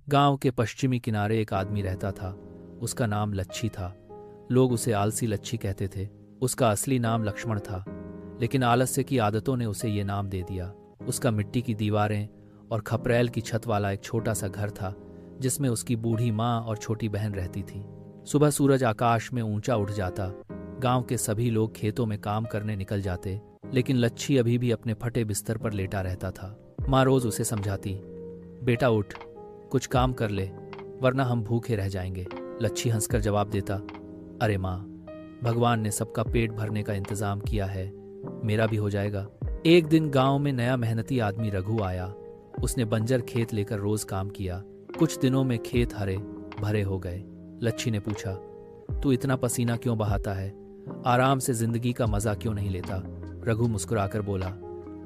गांव के पश्चिमी किनारे एक आदमी रहता था। उसका नाम लच्छी था। लोग उसे आलसी लच्छी कहते थे। उसका असली नाम लक्ष्मण था, लेकिन आलस्य की आदतों ने उसे ये नाम दे दिया। उसका मिट्टी की दीवारें और खपरेल की छत वाला एक छोटा सा घर था, जिसमें उसकी बूढ़ी माँ और छोटी बहन रहती थी। सुबह सूरज आकाश में ऊंचा उठ जाता। गांव के सभी लोग खेतों में काम करने निकल जाते, लेकिन लच्छी अभी भी अपने फटे बिस्तर पर लेटा रहता था। माँ रोज उसे समझाती, बेटा उठ, कुछ काम कर ले, वरना हम भूखे रह जाएंगे। लच्छी हंसकर जवाब देता, अरे माँ, भगवान ने सबका पेट भरने का इंतजाम किया है, मेरा भी हो जाएगा। एक दिन गांव में नया मेहनती आदमी रघु आया। उसने बंजर खेत लेकर रोज काम किया। कुछ दिनों में खेत हरे भरे हो गए। लच्छी ने पूछा, तू इतना पसीना क्यों बहाता है? आराम से जिंदगी का मजा क्यों नहीं लेता? रघु मुस्कुराकर बोला,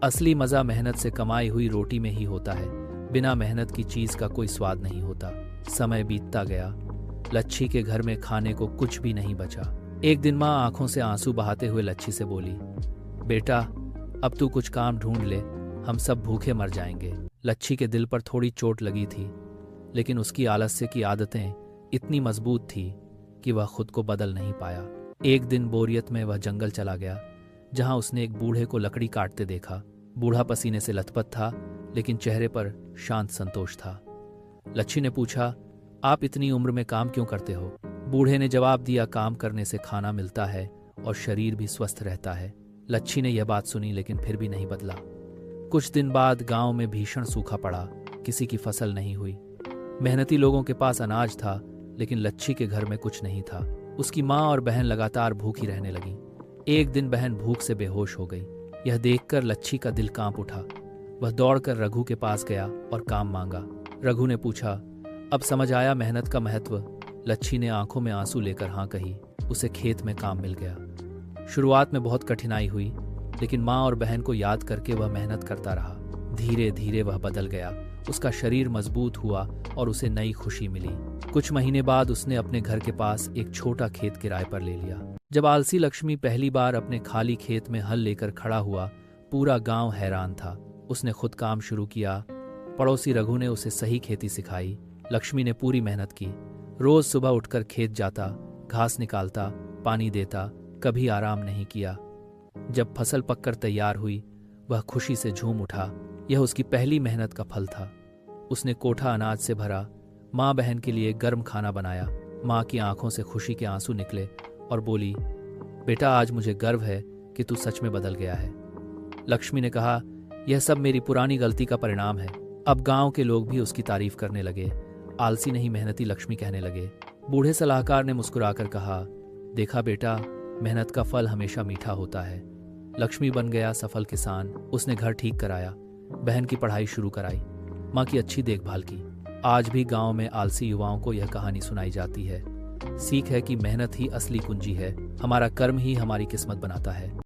असली मजा मेहनत से कमाई हुई रोटी में ही होता है। बिना मेहनत की चीज का कोई स्वाद नहीं होता। समय बीतता गया। लच्छी के घर में खाने को कुछ भी नहीं बचा। एक दिन माँ आंखों से आंसू बहाते हुए लच्छी से बोली, बेटा अब तू कुछ काम ढूंढ ले, हम सब भूखे मर जाएंगे। लच्छी के दिल पर थोड़ी चोट लगी थी, लेकिन उसकी आलस्य की आदतें इतनी मजबूत थी कि वह खुद को बदल नहीं पाया। एक दिन बोरियत में वह जंगल चला गया, जहां उसने एक बूढ़े को लकड़ी काटते देखा। बूढ़ा पसीने से लथपथ था, लेकिन चेहरे पर शांत संतोष था। लच्छी ने पूछा, आप इतनी उम्र में काम क्यों करते हो? बूढ़े ने जवाब दिया, काम करने से खाना मिलता है और शरीर भी स्वस्थ रहता है। लच्छी ने यह बात सुनी, लेकिन फिर भी नहीं बदला। कुछ दिन बाद गांव में भीषण सूखा पड़ा। किसी की फसल नहीं हुई। मेहनती लोगों के पास अनाज था, लेकिन लच्छी के घर में कुछ नहीं था। उसकी माँ और बहन लगातार भूखी रहने लगी। एक दिन बहन भूख से बेहोश हो गई। यह देखकर लच्छी का दिल कांप उठा। वह दौड़कर रघु के पास गया और काम मांगा। रघु ने पूछा, अब समझ आया मेहनत का महत्व? लच्छी ने आंखों में आंसू लेकर हाँ कही। उसे खेत में काम मिल गया। शुरुआत में बहुत कठिनाई हुई, लेकिन माँ और बहन को याद करके वह मेहनत करता रहा। धीरे धीरे वह बदल गया। उसका शरीर मजबूत हुआ और उसे नई खुशी मिली। कुछ महीने बाद उसने अपने घर के पास एक छोटा खेत किराए पर ले लिया। जब आलसी लक्ष्मी पहली बार अपने खाली खेत में हल लेकर खड़ा हुआ, पूरा गांव हैरान था। उसने खुद काम शुरू किया। पड़ोसी रघु ने उसे सही खेती सिखाई। लक्ष्मी ने पूरी मेहनत की। रोज सुबह उठकर खेत जाता, घास निकालता, पानी देता, कभी आराम नहीं किया। जब फसल पककर तैयार हुई, वह खुशी से झूम उठा। यह उसकी पहली मेहनत का फल था। उसने कोठा अनाज से भरा, माँ बहन के लिए गर्म खाना बनाया। माँ की आंखों से खुशी के आंसू निकले और बोली, बेटा आज मुझे गर्व है कि तू सच में बदल गया है। लक्ष्मी ने कहा, यह सब मेरी पुरानी गलती का परिणाम है। अब गांव के लोग भी उसकी तारीफ करने लगे। आलसी नहीं मेहनती लक्ष्मी कहने लगे। बूढ़े सलाहकार ने मुस्कुराकर कहा, देखा बेटा, मेहनत का फल हमेशा मीठा होता है। लक्ष्मी बन गया सफल किसान। उसने घर ठीक कराया, बहन की पढ़ाई शुरू कराई, माँ की अच्छी देखभाल की। आज भी गांव में आलसी युवाओं को यह कहानी सुनाई जाती है। सीख है कि मेहनत ही असली कुंजी है। हमारा कर्म ही हमारी किस्मत बनाता है।